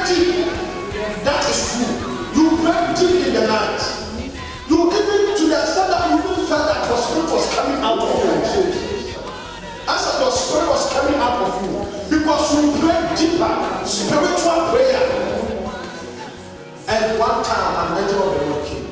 deep. That is true. You pray deep in the night. You even to the extent that you even felt that your spirit was coming out of you. As if your spirit was coming out of you. Because you pray deeper, spiritual prayer. And one time, an angel of the Lord came.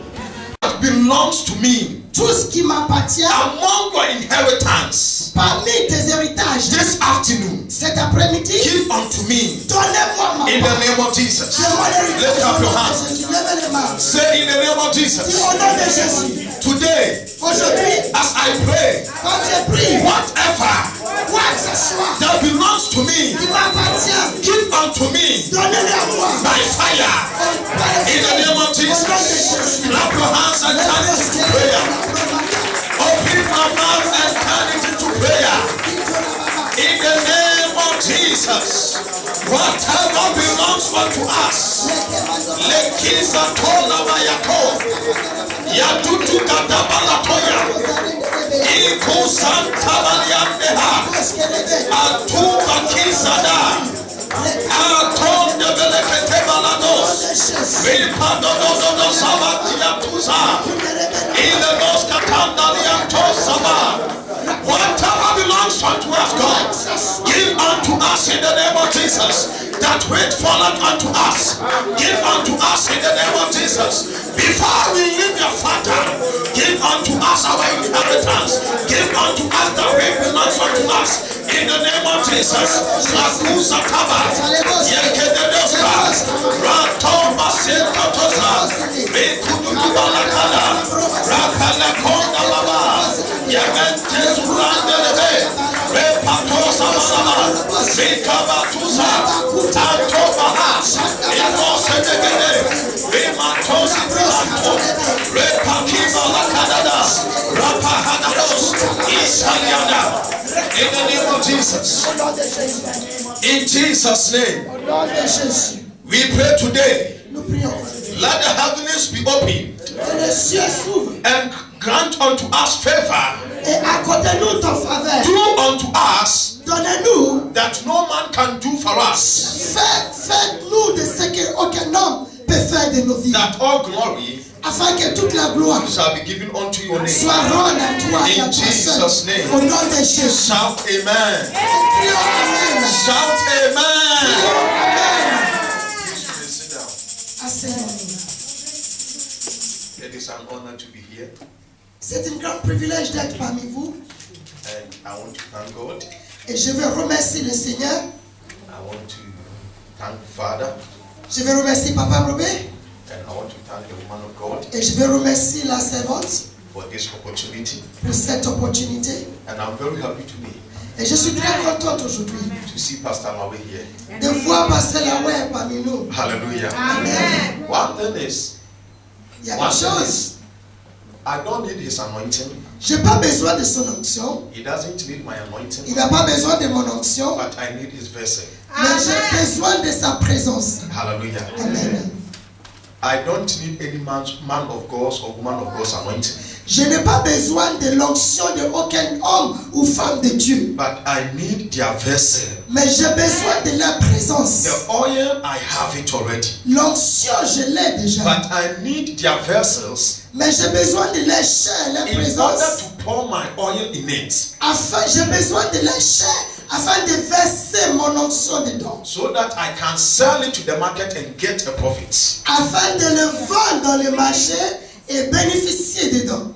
It belongs to me. Tout ce qui m'appartient Among your inheritance, parmi tes héritages, this afternoon, cet après-midi, give unto me donnez-moi ma in part. the name of Jesus. Je mon héritage. Lift up your hands. Levez les mains. Say in the name of Dis Jesus. au nom de Jésus. Today, Aujourd'hui, as I pray, quand je prie, whatever quoi que ce soit that belongs to me, qui m'appartient, give unto me donnez-le à moi. by fire. In the name of Jesus. Clap your hands and turn it into prayer. Open my mouth and turn it into prayer. In the name of Jesus. Whatever belongs unto us. Lekiza tola bayako. Yadutu kadabalatoya. Iku santa baliandeha. Atuba kizada. Aton de belekete balados. Ripadododo sabatiatuza. Ilenos katandaliantosaba. Whatever belongs unto us, God, give unto us in the name of Jesus. That which falleth unto us, give unto us in the name of Jesus. Before we leave your Father, give unto us our inheritance. Give unto us the which belongs unto us in the name of Jesus. Rakusa taba, yekededoska, ratoma sekatosa, rekudubalakada, rapalakonda baba, yementes urandelebe, repatosa baba, rekabatusa, tantobaha, inosedegede, rematosi branto, repakibalakadada, rapahadados, isaliada. In the name of Jesus. In Jesus' name. We pray today. Let the heavens be opened and grant unto us favor. Do unto us that no man can do for us. Faites-nous de ce qu'aucun homme peut faire de nos vies. That all glory afin que toute la gloire shall be given unto your name. Soit rendue à toi et à in ta Jesus' seule. name. Au nom de Jésus. Shout amen. Amen. Shout amen. Amen. Please sit down. Asseyons-nous. It is an honor to be here. C'est un grand privilège d'être parmi vous. And I want to thank God. Et je veux remercier le Seigneur. I want to thank Father. Je veux remercier Papa Robert. And I want to thank the woman of God Et je veux remercier la servante for this opportunity. pour cette opportunité. And I'm very happy today Et je suis très contente aujourd'hui to see Pastor Mawe here. de voir Pasteur Laway parmi nous. Hallelujah. Amen. One thing is, Il y a quelque chose. I don't need his anointing. Je n'ai pas besoin de son onction. He doesn't need my anointing. Il n'a pas besoin de mon onction. But I need his vessel. Mais j'ai besoin de sa présence. Hallelujah. Amen. I don't need any man of God's or woman of God's anointing. Je n'ai pas besoin de l'onction de aucun homme ou femme de Dieu. But I need their vessel. Mais j'ai besoin de leur présence. The oil, I have it already. L'onction, je l'ai déjà. But I need their vessels Mais j'ai besoin de leur chair, leur in order présence. to pour my oil in it. Afin, j'ai besoin de leur chair afin de verser mon onction dedans. So that I can sell it to the market and get a profit. Afin de le vendre dans le marché et bénéficier dedans.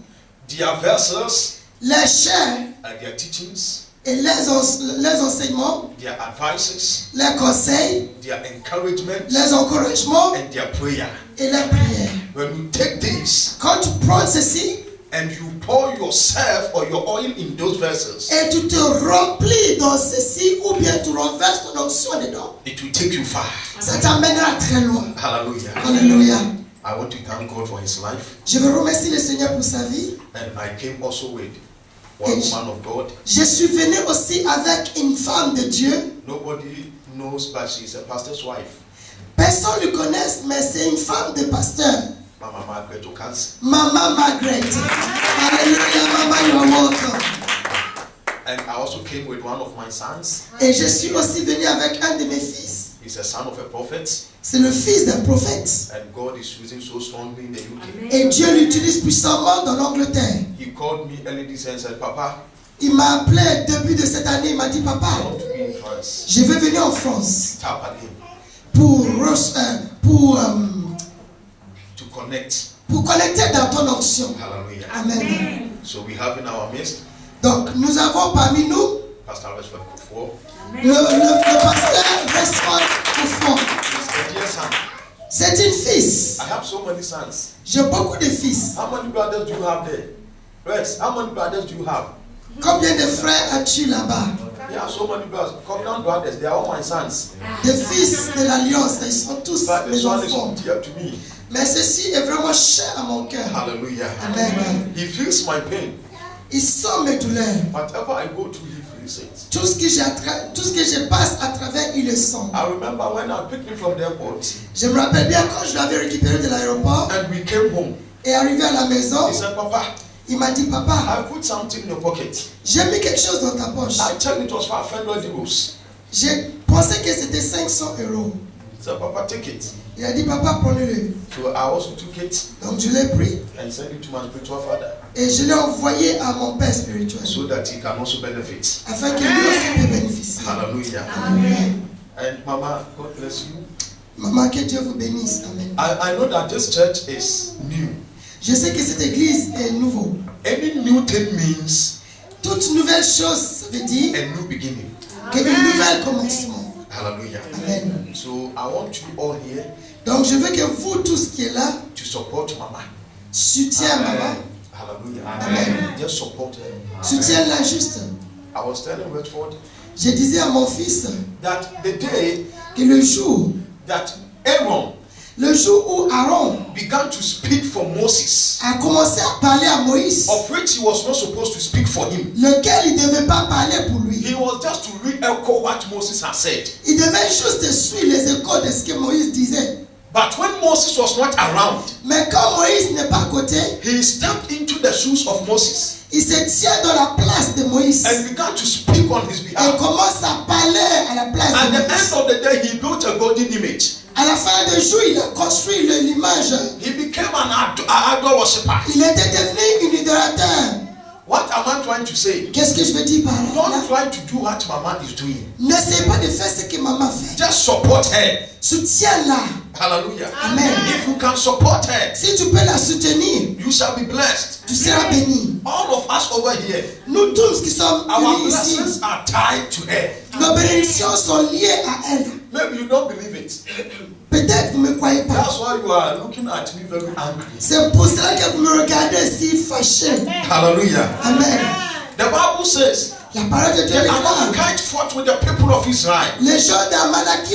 Their vessels Les chair are their teachings, et les enseignements, their advices, les conseils, their encouragement, les encouragements and their prayer. et les prières. When you take this Quand tu prends ceci and you pour yourself or your oil in those vessels, et tu te remplis dans ceci ou bien tu renverses ton onction dedans, it will take you far. ça t'amènera très loin. Hallelujah. Alléluia. I want to thank God for his life. Je veux remercier le Seigneur pour sa vie. And I came also with one woman of God. Je suis venu aussi avec une femme de Dieu. Nobody knows, but she's a pastor's wife. Personne ne le connaît, mais c'est une femme de pasteur. Mama Margaret Okansi. Mama Margaret. Alléluia, Mama, you are welcome. And I also came with one of my sons. Et je suis aussi venu avec un de mes fils. He's a son of a prophet. C'est le fils d'un prophète. And God is using so strongly in the UK. Et Dieu l'utilise puissamment dans l'Angleterre. He called me early this year and said, Papa, Il m'a appelé début de cette année. Il m'a dit, I papa, want to be in France. je vais venir en France Tap again. To connect. pour connecter dans ton onction. Hallelujah. Amen. So we have in our midst Donc, nous avons parmi nous Pastor Westford Kufo. le pasteur Westford Kufo. He's a dear son. C'est une fils. I have so many sons. J'ai beaucoup de fils. How many brothers do you have there? Rex, how many brothers do you have? Combien de frères as-tu là-bas? Yeah, so many brothers. Covenant brothers, they are all my sons. Des fils de l'Alliance, ils sont tous But mes this one enfants. is dear to me. Mais ceci est vraiment cher à mon cœur. Hallelujah. Amen. He feels my pain. Il sent mes douleurs. Whatever I go through, he feels it. Tout ce que je passe à travers, il le sent. I remember when I picked him from the airport Je me rappelle bien quand je l'avais récupéré de l'aéroport and we came home. et arrivé à la maison, He said, Papa, il m'a dit, papa, I put something in your pocket. j'ai mis quelque chose dans ta poche. I tell it was 500 euros. J'ai pensé que c'était 500 €. He said, Papa, take it. Il a dit, papa, prenez-le. So I also took it Donc je l'ai pris and sent it to my spiritual father et je l'ai envoyé à mon père spirituel so that he can also benefit. afin que lui aussi puisse bénéficier. Hallelujah. Amen. And Mama, God bless you. Maman, que Dieu vous bénisse. Amen. I know that this church is new. Je sais que cette église est nouveau. Any new thing means Toute nouvelle chose, ça veut dire a new beginning. qu'un nouvel commencement. Hallelujah. Amen. So I want you all here Donc je veux que vous tous qui êtes là to support Mama. soutiennent maman. Hallelujah. Amen. Just support her. Soutiennent-la juste. I was telling Redford Je disais à mon fils that the day que le jour Aaron où Aaron began to speak for Moses, a commencé à parler à Moïse, of which he was not supposed to speak for him. lequel il ne devait pas parler pour lui. He was just to re-echo what Moses had said. Il devait juste suivre les échos de ce que Moïse disait. But when Moses was not around, Mais quand Moïse n'est pas à côté, he stepped into the shoes of Moses il se tient dans la place de Moïse and began to speak on his et behalf. commence à parler à la place At de the end Moïse. of the day, he built a golden image. À la fin du jour, il a construit l'image. He became an idol worshipper. Il était devenu un idolateur. What am I trying to say? Qu'est-ce que je veux dire par là? Don't try to do what Mama is doing. N'essaie pas de faire ce que maman fait. Just support her. Soutiens-la. Hallelujah. Amen. If you can support her, Si tu peux la soutenir, you shall be blessed. tu seras béni. All of us over here, Nous tous qui sommes our unis ici, blessings are tied to her. nos bénédictions sont liées à elle. Maybe you don't believe it. Peut-être vous ne me croyez pas. That's why you are looking at me very angry. C'est pour cela que vous me regardez si fâché. Hallelujah. Amen. The Bible says La parole de Dieu the déclare. Amalekites fought with the people of Israel. Les gens d'Amalaki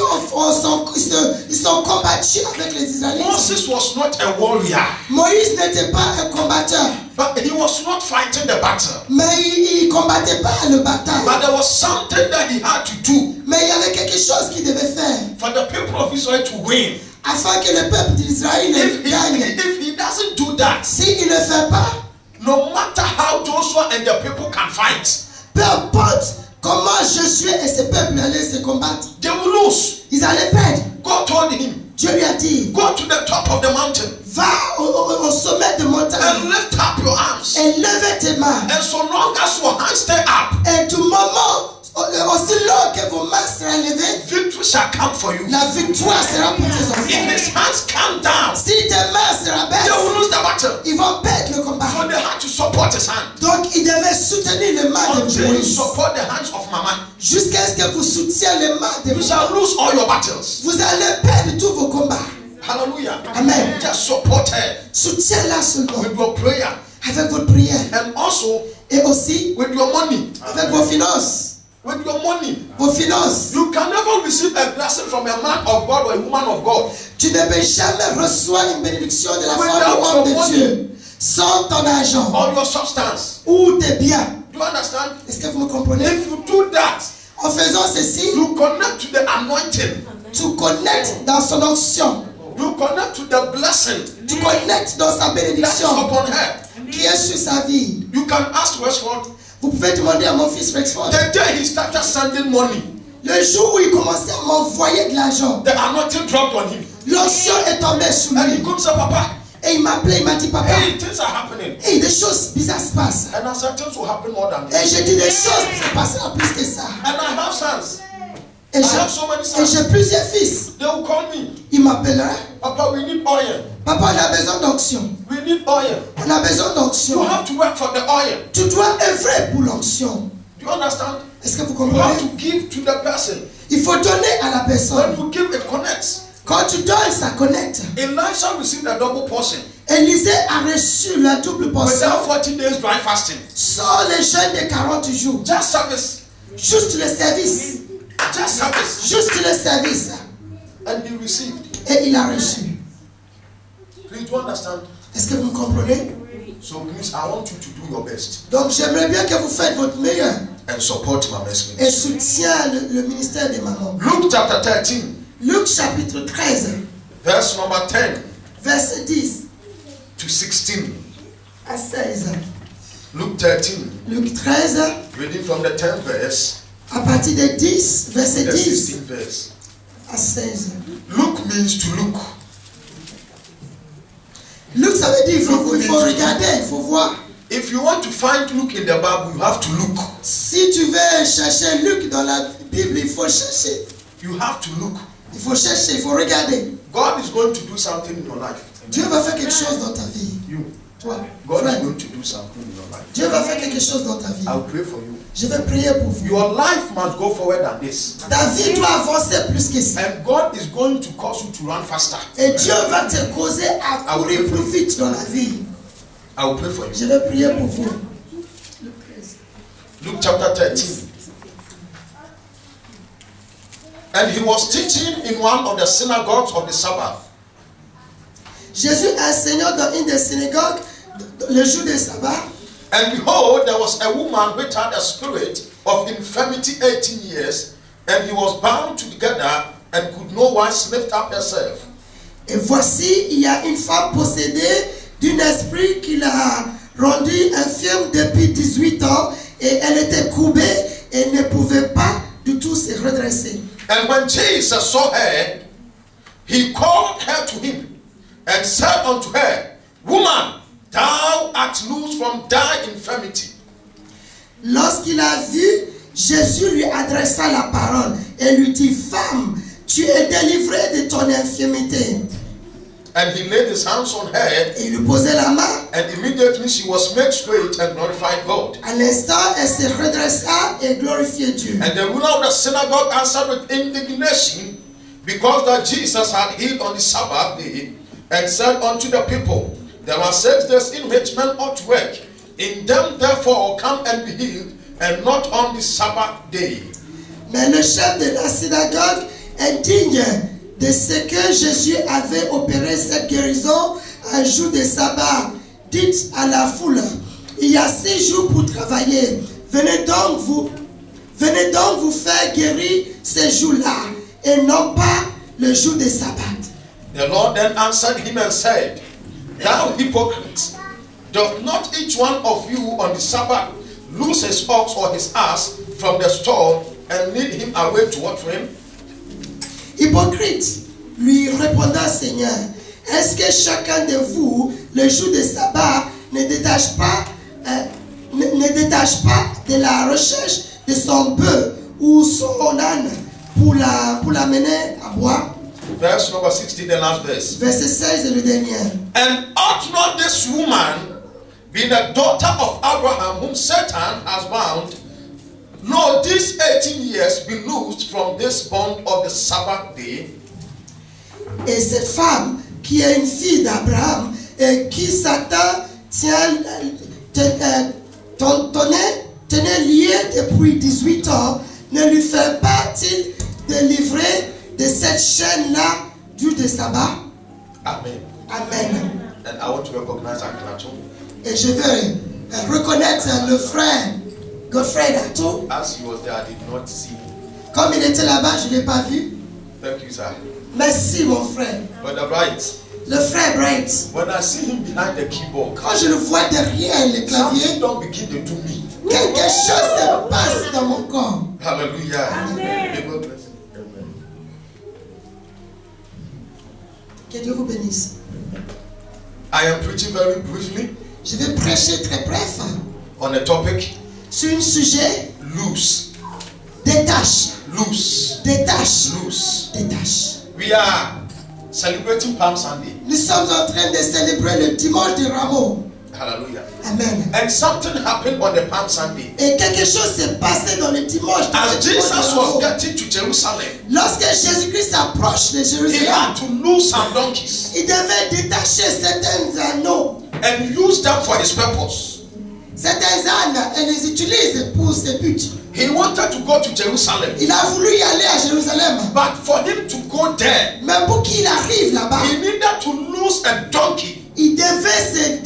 ils sont combattus avec les Israélites. Moses was not a warrior, Moïse n'était pas un combatteur, but he was not fighting the battle. mais il ne combattait pas le bataille. But there was something that he had to do Mais il y avait quelque chose qu'il devait faire for the people of Israel to win. afin que le peuple d'Israël gagne. If he doesn't do that, S'il ne le fait pas, no matter how Joshua and the people can fight, peu importe comment Josué et ce peuple allaient se combattre, they will lose. ils allaient perdre. God told him, Dieu lui a dit, go to the top of the mountain va au sommet de montagne and lift up your arms. et lève tes mains. And so long as your hands stay up, Et du moment, aussi long que vos mains seront levées, victory shall come for you. la victoire sera pour tes enfants. If his hands come down, Si tes mains se they rabaissent, will lose the battle. ils vont perdre le combat. So they had to support his hand. Donc, ils devaient soutenir les mains de Until you Moïse. support the hands of Mama, Jusqu'à ce que vous soutiennez les mains de you Moïse. shall lose all your battles. Vous allez perdre tous vos combats. Hallelujah. Amen. Just support her Soutiens-la seulement with your prayer avec votre prière and also et aussi with your money. avec vos finances. With your money. Vos finances. You can never receive a blessing from a man of God or a woman of God Tu ne peux jamais recevoir une bénédiction de la Without femme ou homme your de money. Dieu sans ton argent or your substance. ou tes biens. Do you understand? Est-ce que vous me comprenez? If you do that, En faisant ceci, you connect to the anointing. tu connectes dans son onction. You connect to the blessing Tu connectes dans sa that is bénédiction upon her. qui est sur sa vie. You can ask Westford. Vous pouvez demander à mon fils Rexford. The day he started sending money, Le jour où il commençait à m'envoyer de l'argent, the anointing dropped on him. l'onction est tombée sur And he lui. could say, Papa, Et il m'appelait, il m'a dit, papa, hey, things are happening. hey, des choses bizarres se passent. And I said, things will happen more than Et this. j'ai dit des choses qui se passeront plus que ça. And I have sons. Et I have so many sons. j'ai plusieurs fils. They will call me, Il m'appellera. Papa, we need oil. Papa, on a besoin d'onction. We need oil. On a besoin You d'onction. have to work for the oil. Tu dois œuvrer pour l'onction. Do you understand? Est-ce que vous You have comprenez? to give to the person. Il faut donner à la When personne. you give, it connects. Quand tu donnes, ça connecte. Elisha received a double portion Élisée a reçu la double portion without 40 days dry fasting. sans les jeûnes de 40 jours. Just service. Juste le service. Just service. Juste le service. And he received. Et il a reçu. Please, do you understand? Est-ce que vous me comprenez? So please, I want you to do your best Donc j'aimerais bien que vous faites votre meilleur and support my message. et soutiens le ministère des mamans. Luke chapter 13, Luc chapitre 13, verse number 10 verset 10 to 16. à 16. Luke 13, Luc 13, reading from the 10th verse, à partir de 10, verset the 10 16th verse. à 16. Look means to look. Luc, ça veut dire il faut regarder, il faut voir. If you want to find Luke in the Bible, you have to look. Si tu veux chercher Luc dans la Bible, il faut chercher. You have to look. Il faut chercher, il faut regarder. God is going to do something in your life. Dieu va faire quelque chose dans ta vie. You. Toi, God is frère, going to do something in your life. Dieu va faire quelque chose dans ta vie. I'll pray for you. Je vais prier pour vous. Your life must go forward than this. Ta vie doit avancer plus que ça. And God is going to cause you to run faster. Et Dieu va te causer à courir plus vite dans la vie. I will pray for you. Je vais prier pour vous. Luke chapter 13. And he was teaching in one of the synagogues of the Sabbath. Jésus enseignant dans une des synagogues le jour du sabbat. And behold, there was a woman which had a spirit of infirmity 18 years, and he was bound together and could no wise lift up herself. Et voici, il y a une femme possédée d'un esprit qui l'a rendue infirme depuis 18 ans, et elle était courbée et ne pouvait pas du tout se redresser. And when Jesus saw her, he called her to him and said unto her, Woman, thou art loosed from thy infirmity. Lorsqu'il a vu, Jésus lui adressa la parole et lui dit, Femme, tu es délivrée de ton infirmité. And he laid his hands on her, Et il lui posait la main. and immediately she was made straight and glorified God. À l'instant, elle se redressa et glorifiait Dieu. And the ruler of the synagogue answered with indignation, because that Jesus had healed on the Sabbath day, and said unto the people, There are 6 days in which men ought to work. In them therefore come and be healed, and not on the Sabbath day. Mais le chef de la synagogue, indigne de ce que Jésus avait opéré cette guérison un jour de sabbat, dit à la foule, il y a 6 jours pour travailler. Venez donc vous faire guérir ces jours-là, et non pas le jour de sabbat. The Lord then answered him and said, Thou hypocrite, doth not each one of you on the Sabbath loose his ox or his ass from the stall and lead him away to what for him? Hypocrite, lui répondant Seigneur, est-ce que chacun de vous, le jour de sabbat, ne détache pas de la recherche de son bœuf ou son âne pour l'amener à boire? Verse number 16, the last verse. Verset 16 est le dernier. And ought not this woman, being a daughter of Abraham, whom Satan has bound, no, these 18 years be loosed from this bond of the Sabbath day? Et cette femme, qui est une fille d'Abraham, et qui Satan tenait liée depuis 18 ans, ne lui fait pas-il délivrer de cette chaîne-là du de sabbat? Amen. Amen. And I want to recognize Akhenaton. Et je veux reconnaître le frère, Godfrey Dato. As he was there, I did not see him. Comme il était là-bas, je ne l'ai pas vu. Thank you, sir. Merci, mon frère. Brother Bright, Le frère Bright. when I see him behind the keyboard, Quand je le vois derrière le clavier, something don't begin to do me. Quelque chose se passe dans mon corps. Hallelujah. Amen. Que Dieu vous bénisse. I am preaching very briefly Je vais prêcher très bref on a topic sur un sujet loose. des tâches. Loose. Des tâches. Loose. Des tâches. We are celebrating Palm Sunday. Nous sommes en train de célébrer le dimanche de Rameau. Hallelujah. Amen. And something happened on the Palm Sunday. Et quelque chose s'est passé dans le dimanche de As Jesus Rameau. was getting to Jerusalem, Lorsque Jésus-Christ approche de he Jérusalem, had to loose some donkeys il devait détacher certains anneaux. and use them for his purpose. Certains ânes, et les utilise pour ses buts. He wanted to go to Jerusalem, Il a voulu y aller à Jérusalem. but for him to go there, Mais pour qu'il arrive là-bas, he needed to lose a donkey il devait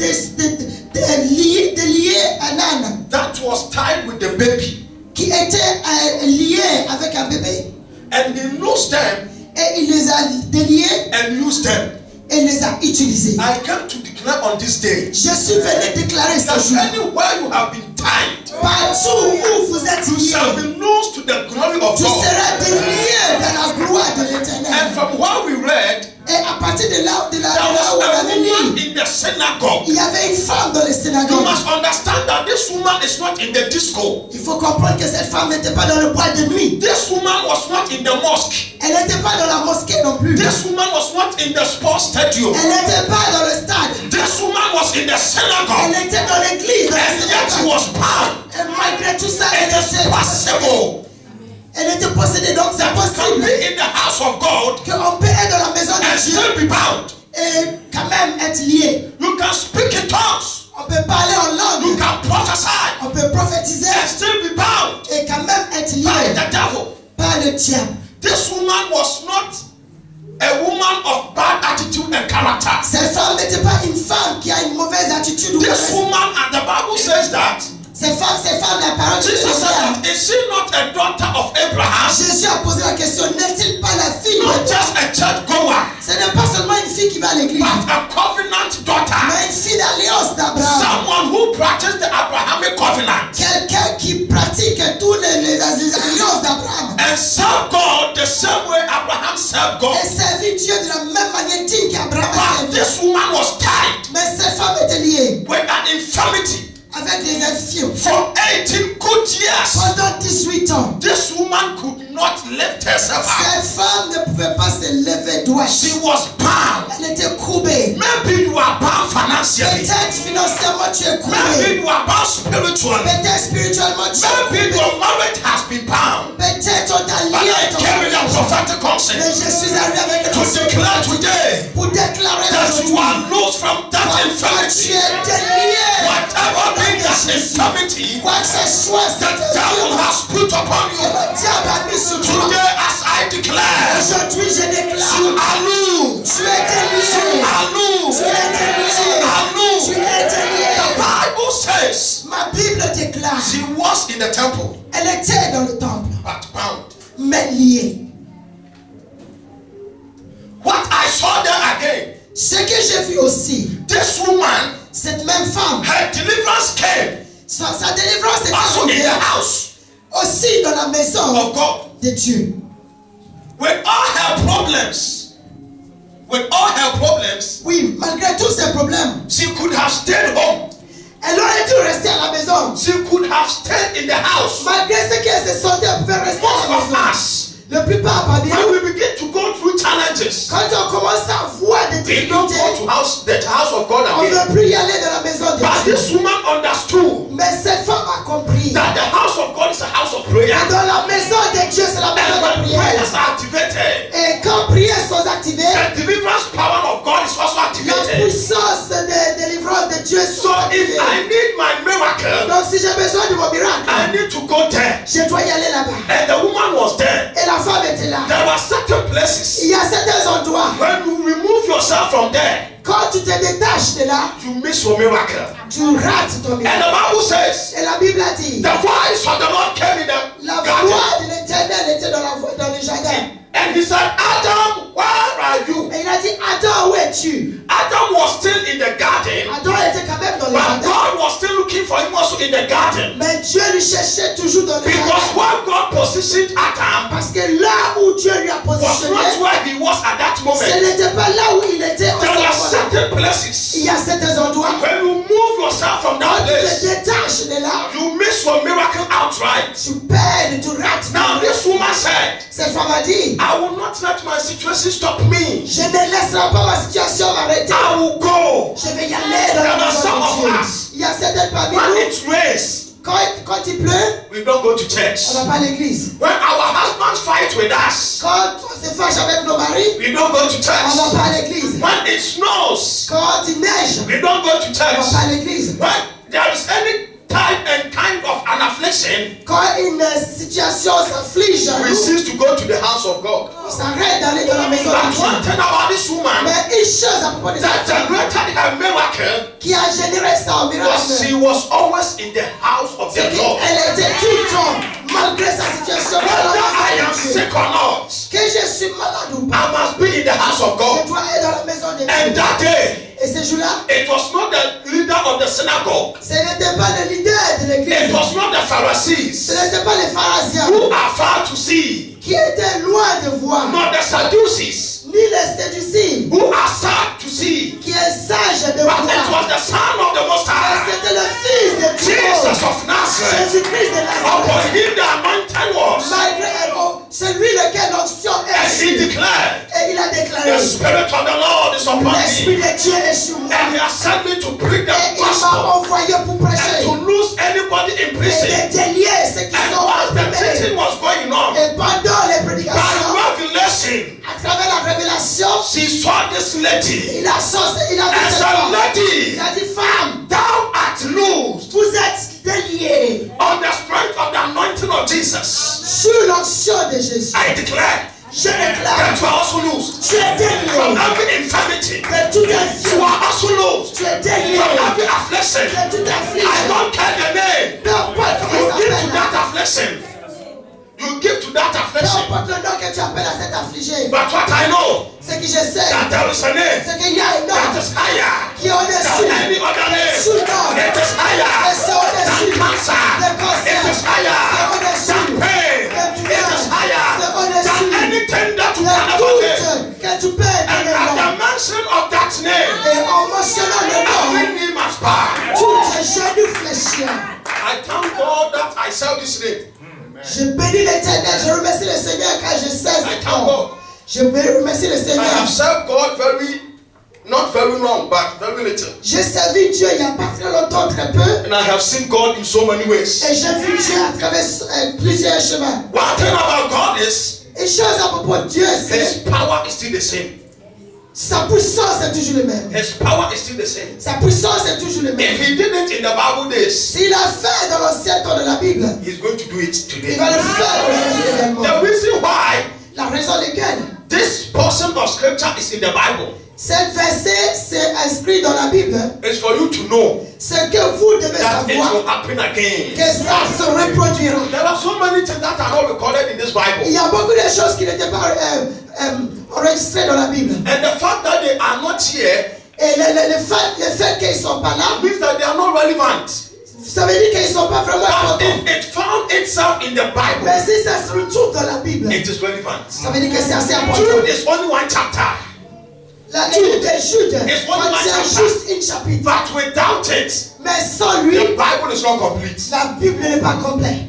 de lier un âne that was tied with the baby, qui était lié avec un bébé. and he loosed them Et il les a déliés and used them. et les a utilisés. I came to declare on this day Je suis venu déclarer ce that jour. anywhere you have been tied, Partout où vous êtes you shall liés, be loosed to the glory of tu God. seras délié dans la gloire de And l'Éternel. from what we read, Et à partir de là, there où on was a avait woman lu, in the synagogue. il y avait une femme dans les You synagogues. must understand that this woman is not in the disco. Il faut comprendre que cette femme n'était pas dans le bois de nuit. This woman was not in the mosque. Elle n'était pas dans la mosquée non plus. This woman was not in the sports stadium. Elle n'était pas dans le stade. This woman was in the Elle synagogue. était dans l'église. Dans la And yet she synagogue. was bound. Et malgré tout ça, elle It is était possible Elle était possédée. Donc c'est that you can possible be in the house of God qu'on peut être dans la maison and de Dieu still be bound. et quand même être lié. You can speak in tongues. On peut parler en You langue. can prophesy On peut prophétiser and still be bound et quand même être by lié the devil. par le diable. This woman was not a woman of bad attitude and character. Cette femme n'était pas une femme qui a une mauvaise attitude ou This mauvaise. woman, and the Bible says that Cette femme, la parole de Dieu Jesus said dit, that, is she not a daughter of Abraham? Jésus a posé la question, n'est-il pas la fille Not de just a church goer, Ce n'est pas seulement une fille qui va à l'église, but a covenant daughter. mais une fille d'alliance d'Abraham. Someone who practiced the Abrahamic covenant Quelqu'un qui pratique tous les alliances d'Abraham. and served God the same way Abraham served God. Et servit Dieu de la même manière digne qu'Abraham a But servi. this woman was tied Mais cette femme était liée with an infirmity avec des infirmes. for 18 good years. Pendant 18 ans, This woman could not lift herself up. cette femme ne pouvait pas se lever droit. She was bound. Elle était courbée. Maybe you are bound financially. Peut-être financièrement tu es Maybe courbé. you are bound spiritually. Peut-être spirituellement tu es Maybe courbé. your marriage has been bound. Peut-être on t'a But lié I ton carry the mariage. prophetic Mais concept je suis arrivé avec to declare today pour déclarer that you aujourd'hui are loose from that que tu infirmity. es délié. Whatever be that infirmity Quoi que ce soit, the cette devil infirmité has put upon que you. le diable a mis sur toi. Today, as I declare, Aujourd'hui, je you déclare, are loose. tu es délié. You are loose. Tu es délié. You are Tu loose. es délié. The Bible says Ma Bible déclare, she was in the temple, elle était dans le temple, but bound. mais liée. What I saw there again, Ce que j'ai vu aussi, this woman, cette même femme, her deliverance came sa délivrance est also in the arrivée house aussi dans la maison of God. de Dieu. With all her problems, Oui, malgré tous ces problèmes, she could have stayed home. elle aurait dû rester à la maison. She could have stayed in the house. Malgré ce qu'elle se sentait, elle pouvait rester à la Most of maison. us, La plupart parmi when nous, we begin to go through challenges, quand on commence à voir des we don't difficultés, go to the house of God on ne again. veut plus y aller dans la maison de But Dieu. this woman understood Mais cette femme a compris. that the house of God is a house of prayer. Et dans la maison de Dieu, c'est la maison And de when prière. prayers are activated, Et quand prières sont activées, the deliverance power of God is also la activated. puissance de délivrance de Dieu So sont if activées. I need my miracle, Donc si j'ai besoin de mon miracle, I need to go there. je dois y aller là-bas. And the woman was there. Et la femme était là. There were certain places Il y a certains endroits, when you remove yourself from there, quand tu te détaches de là, you miss your miracle. tu rates ton And miracle. the Bible says, Et la Bible a dit, the voice of the Lord came in the la garden. voix de l'Éternel était dans le jardin. And he said, Adam, where are you? Et il a dit, Adam, où es-tu? Adam was still in the garden, Adam était quand même dans le but jardin. God was still looking for him also in the the garden. Mais Dieu lui cherchait toujours dans le Because jardin. where God positioned Adam Parce que là où Dieu lui a was positionné, not where he was at that ce moment. n'était pas là où il était au There are moment-là. certain Il places. y a certains endroits, When you move yourself from quand that tu te place, détaches de là, you miss your miracle outright. tu perds, tu rates. Now this woman said, Cette femme a dit, I will not let my situation stop me. je ne laisserai pas ma situation m'arrêter. I will go. Je vais y aller dans la There are some maison de of Dieu. us. Il y a certaines parmi When nous, it rains, quand il pleut, we don't go to on church. ne va pas à l'église. When our husbands fight with us, Quand on se fâche avec nos maris, we don't go to on ne va church. pas à l'église. When it snows, Quand il neige, we don't go to on ne va church. pas à l'église. When there is any type and kind of an affliction, Quand une situation s'afflige à we nous, cease to go to the house of God. on s'arrête d'aller dans la maison But de one Dieu. thing about this woman Mais une chose à propos de that cette femme generated a miracle qui a généré ça en was miracle, she was always in the house of c'est the Lord. qu'elle était tout le temps, malgré sa situation, dans Whether I la am maison de Dieu. sick or not, Que je suis malade ou I pas, must be in the house of je God. dois aller dans la maison de And Dieu. that day, Et ce jour-là, it was not the leader of the synagogue. ce n'était pas le leader de It l'église, was not the ce Pharisees n'était pas les pharisiens who are far to see, qui étaient loin de voir, not the Sadducees ni les séducis who are sad to see, qui est sage de but it voir. was the Son of the Most Mais High, c'était le fils de Dieu, Jesus of Nazareth. Jésus-Christ de Upon Nazareth. him the anointing was, Malgré celui lequel l'onction and est he sur. declared, Et il a déclaré, the Spirit of the Lord is upon l'Esprit me, de Dieu est sur moi. and he has sent me to preach Et the il m'a gospel envoyé pour and prêcher to loose anybody in et prison. de délier ceux qui And sont while the opprimés. teaching was going on, Et pendant les by prédications, revelation, à travers la révélation, she saw this lady il a chancé, il a and dit cette said, femme. Lady, Il a dit, femme, thou art loosed vous êtes déliée on the strength of the anointing of Jesus. sur l'onction de Jésus. I declare Je déclare, that you are also loosed tu es from délié every infirmity. de toute You affliction. are also loosed Tu es délié from every affliction. de toute I affliction. don't care the name. Peu importe You comment give ça to s'appelle. that affliction. You give to that Peu affliction. importe le nom que tu appelles à cet affligé. But what I know, Ce que je sais, that there is a name c'est qu'il y a un that nom is higher qui est au-dessus. than any other name. Sous nom. It is Et higher c'est than au-dessus. cancer. Le cancer. It is higher C'est au-dessus. than pain. Le It is douleur. higher C'est than au-dessus. anything that you Le can ever name. doute que tu peux And donner at le the nom. mention of that name, Et en mentionnant le nom, every knee must bow. tous tes genoux fléchiront. I thank God that I serve this name. Je bénis l'Éternel, je remercie le Seigneur car je sais I ce thank nom. God. Je remercie le I Seigneur. have served God not very long, but very little. J'ai servi Dieu il n'y a pas très longtemps, très peu. And I have seen God in so many ways. Et j'ai vu Dieu à travers plusieurs chemins. One thing about God is Une chose à propos de Dieu, His c'est power is still the same. sa puissance est toujours le même. His power is still the same. Sa puissance est toujours le même. If He did it in the Bible days, S'il a fait dans l'ancien temps de la Bible, He's going to do it il today. va le faire aujourd'hui également. The reason why La raison laquelle this portion of scripture is in the Bible cette verset c'est inscrit dans la Bible, is for you to know c'est que vous devez that it savoir will happen again. que ça se reproduira. There are so many things that are not recorded in this Il Bible. y a beaucoup de choses qui n'étaient pas enregistrées dans la Bible. And the fact that they are not here Et le fait qu'ils ne sont pas là, means that they are not relevant. ça veut dire qu'ils ne sont pas vraiment But importants. if it found itself in the Bible, Mais si ça se retrouve dans la Bible, it is relevant. ça veut dire que c'est assez important. Jude is only one chapter, La livre de Jude It's one contient chapter. juste une chapitre. but without it, Mais sans lui, the Bible is not complete. la Bible n'est pas complète.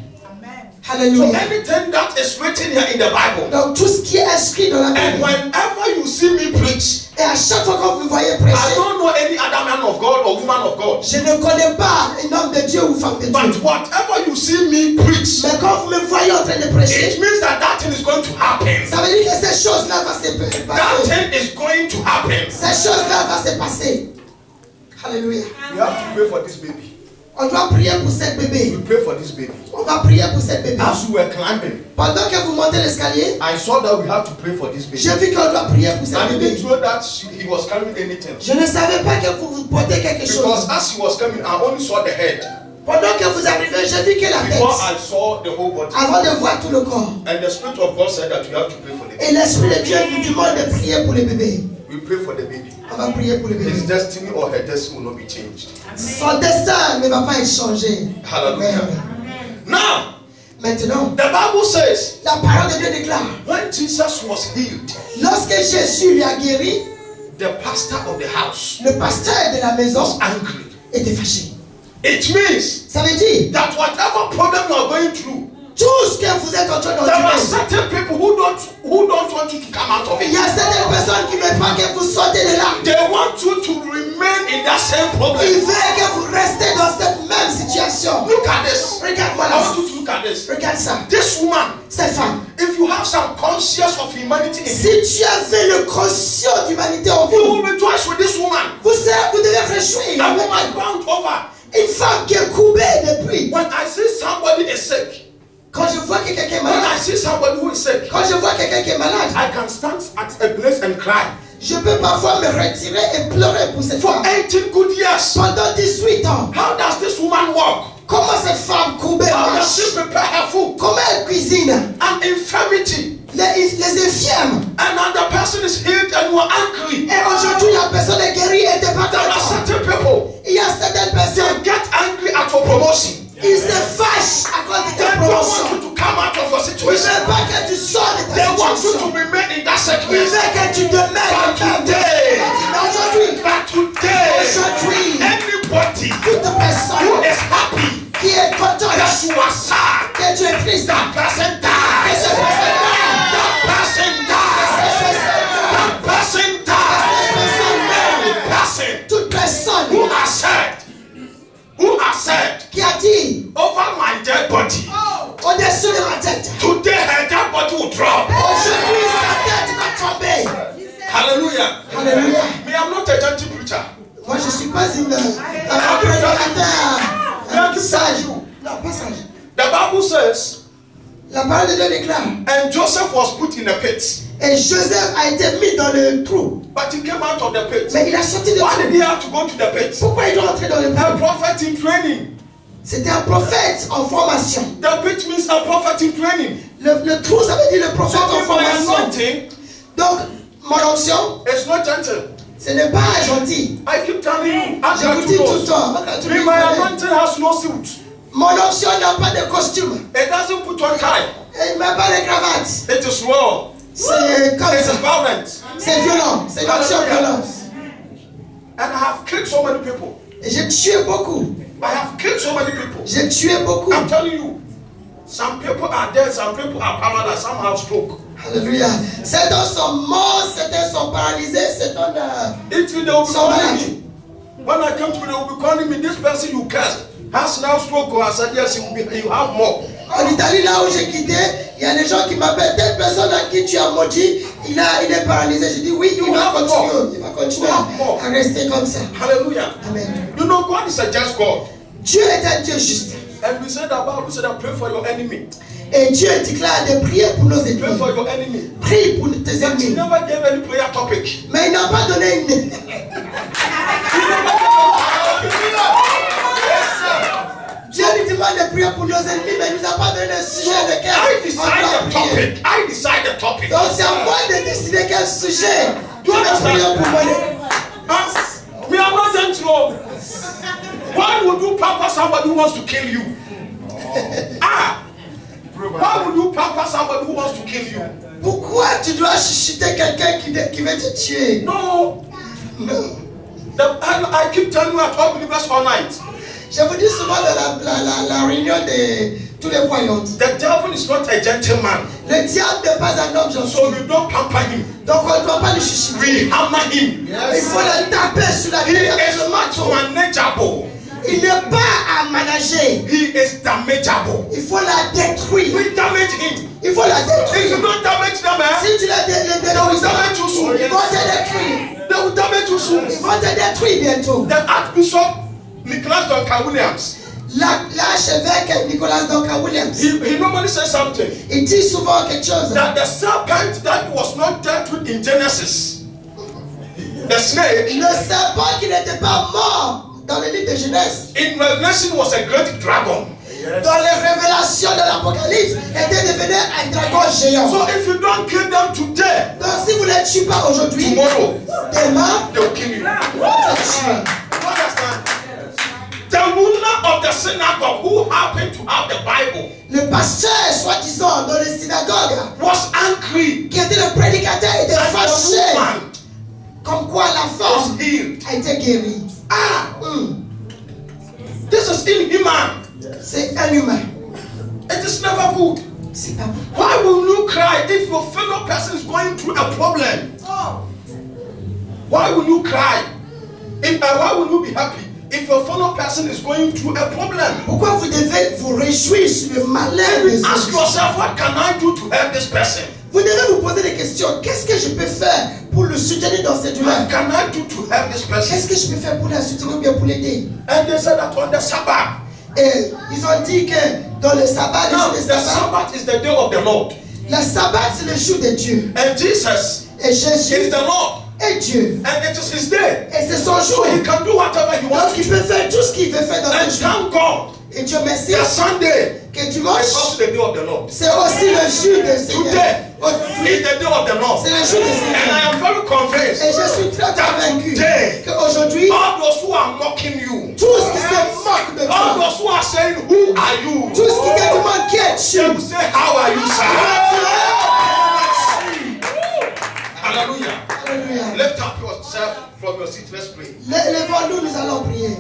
So Alléluia. anything that is written here in the Bible, Donc tout ce qui est inscrit dans la and Bible, whenever you see me preach, et à chaque fois que vous me voyez I prêcher, don't know any other man of God or woman of God, je ne connais pas un homme de Dieu ou femme de but Dieu. whatever you see me preach, Mais quand vous me voyez en train de it prêcher, means that that thing is going to happen. ça veut dire que ces choses-là vont se That passer. thing is going to happen. Ces choses-là vont se passer. Alléluia. You have to pray for this baby. On doit prier pour cette bébé. We pray for this baby. On va prier pour cette bébé. As we were climbing, Pendant que vous montez l'escalier, I saw that we have to pray for this baby. j'ai vu qu'on doit prier pour cette I bébé. didn't know that he was carrying anything. Je ne savais pas que vous portez quelque Because chose. as he was coming, I only saw the head. Pendant que vous arrivez, j'ai vu que la Before tête, I saw the whole body. avant de voir tout le corps. And the Spirit of God said that you have to pray for the baby. Et l'Esprit de Dieu nous demande de prier pour le bébé. We pray for the baby. On va prier pour le bébé. His destiny or her destiny will not be changed. Son destin ne va pas être changé. Hallelujah. Now, Maintenant, the Bible says, la parole de Dieu déclare, when Jesus was healed, lorsque Jésus lui a guéri, the pastor of the house le pasteur de la was maison angry. était fâché. It means Ça veut dire, that whatever problem you are going through, tout ce que vous êtes en train there are d'endurer, certain people who don't want you to come out of il y it. a certaines personnes qui ne veulent pas que vous sortez de là. They want you to remain in that same Ils problem. veulent que vous restez dans cette même situation. Look at this. Regarde-moi I là. want you to look at this. Regarde ça. This woman, Cette femme. if you have some conscience of humanity in you, Si tu avais le conscient d'humanité en you vous, will rejoice with this woman. vous devez réjouir. A woman bound over. Une femme qui est courbée depuis. When I see somebody is sick, Quand je vois que quelqu'un est when I malade, see somebody who is sick, quand je vois quelqu'un qui est malade, I can stand at a place and cry. je peux parfois me retirer et pleurer pour cette For femme. 18 good years, Pendant 18 ans, how does this woman walk? comment cette femme courbée How does marche? she prepare her food? Comment elle cuisine? An infirmity. Les infirmes. Another person is healed and you are angry. Et aujourd'hui, la personne est guérie et t'es pas There are content. certain people, Il y a certaines they personnes, get angry at your promotion. ils se fâchent à cause de They ta don't want promotion. you to come out of your Ils situation. veulent pas que tu sors de They ta want you to situation. remain in that Ils situation. veulent que tu te mettes But today, Mais aujourd'hui, Aujourd'hui, anybody toute who personne is happy qui est contente that you are sad, que tu es triste, that person que dies. cette personne meurt. That person dies. That person dies. Every person Toute personne who has said qui a dit over my dead body, au-dessus de ma tête, today her dead body will drop. aujourd'hui sa tête va tomber. Hallelujah. Alléluia. Me, I'm not a gentle preacher. Moi, je ne suis pas un prédicateur sage. Non, pas sage. The Bible says, La parole de Dieu déclare. and Joseph was put in a pit, Et Joseph a été mis dans le trou. but he came out of the pit. Mais il a sorti de Why did he trou. have to go to the pit? Pourquoi il doit entrer dans le A trou? prophet in training. C'était un prophète en formation. The pit means a prophet in training. Le trou, ça veut dire le prophète So en if my formation. anointing Donc, mon onction, is not gentle. ce n'est pas gentil. I keep telling you, I Je vous dis tout le temps. me, my anointing has no suit. Mon onction n'a pas de costume. It doesn't put on tie. Elle n'a pas de cravate. It is raw. C'est comme It is ça. violent. C'est violent. C'est une onction violente. And I have killed so many people. Et j'ai tué beaucoup. I have killed so many people. J'ai tué beaucoup. I'm telling you, some people are dead, some people are paralyzed, some have stroke. Alléluia. Certains sont morts, certains sont paralysés, certains It will, they will be sont calling malades. me. When I come to me, they will be calling me, this person you cursed has now stroke. Or I said, yes, you have more. En Italie, là où j'ai quitté, il y a des gens qui m'appellent, telle personne à qui tu as maudit, il est paralysé. Je dis oui, il va continuer à rester comme ça. Hallelujah. Amen. You know, God is a just God. Dieu est un Dieu juste. And we said about, we said that pray for your enemy. Et Dieu déclare de prier pour nos Pray ennemis. for your enemy. Prie pour tes But he ennemis. never gave any prayer topic. Mais il n'a pas donné une... Dieu nous demande de prier pour nos ennemis, mais il nous a pas donné le sujet de quel I on decide doit the prier. topic. I decide the topic. Donc c'est à moi de décider quel sujet You je vais prier understand? pour moi. We are not gentle. Why would you pamper somebody who wants to kill you? Why would you pamper somebody who wants to kill you? Pourquoi tu dois chuchoter quelqu'un qui veut te tuer? No. I keep telling you, I told believers all night. Je vous dis souvent dans la réunion de tous les croyants. The devil is not a gentleman, Le diable n'est pas un homme so gentil. we don't pamper him. Donc on ne doit pas le chuchoter. We hammer him. Il faut le taper sur la He tête avec is le marteau. not manageable. Il n'est pas à manager. He is damageable. Il faut la détruire. We damage him. Il faut la If you détruire. don't damage them, Si tu la détruis, damage you soon. ils vont te détruire. They will damage you soon. Ils vont te détruire bientôt. The Archbishop Nicholas Duncan Williams, L'archevêque Nicolas Duncan Williams, he normally says something il dit souvent quelque chose. that the serpent that was not dealt with in Genesis, the snake Le serpent qui n'était pas mort dans le livre de Genèse, in Revelation was a great dragon. dans les révélations de l'Apocalypse, était devenu un dragon géant. So if you don't kill them today, Donc si vous ne les tuez pas aujourd'hui, tomorrow demain, they will kill you. vous les tuez. You understand? The ruler of the synagogue who happened to have the Bible Le pasteur, soi-disant, dans les synagogues, was angry. qui était le prédicateur, était And the fâché. woman Comme quoi la was femme healed. a été guérie. This is inhuman. C'est un humain. It is never good. C'est pas bon. Why will you cry if your fellow person is going through a problem? Why will you cry? Why will you be happy if your fellow person is going through a problem? Pourquoi vous devez vous réjouir sur le malheur des Ask autres? yourself, what can I do to help this person? Vous devez vous poser des questions. Qu'est-ce que je peux faire pour le soutenir dans cette douleur? What can I do to help this person? Qu'est-ce que je peux faire pour la soutenir ou bien pour l'aider? And they said that on the Sabbath. Et ils ont dit que dans le sabbat, le Now, jour the de sabbat, Sabbath is the day of the Lord. le sabbat c'est le jour de Dieu. And Jesus Et is Jésus the Lord. est Dieu. And it is his day. Et c'est son jour. So he can do whatever he wants Donc to il do. peut faire tout ce qu'il veut faire dans And ce jour. thank God Et Dieu merci that Sunday que is dimanche, also the day of the Lord. c'est aussi le jour de Seigneur. Today Aujourd'hui, is the day of the Lord. c'est le jour de And Seigneur. I am very Et convinced je suis très convaincu today, qu'aujourd'hui, all those who are mocking you, tous qui se moquent de all toi, those who are saying, who are you? tous qui te demandent qui They es-tu, will say, how are you, sir? Hallelujah. Alléluia. Lift up yourself from your seat. Let's pray. Lèvons-nous, nous allons prier.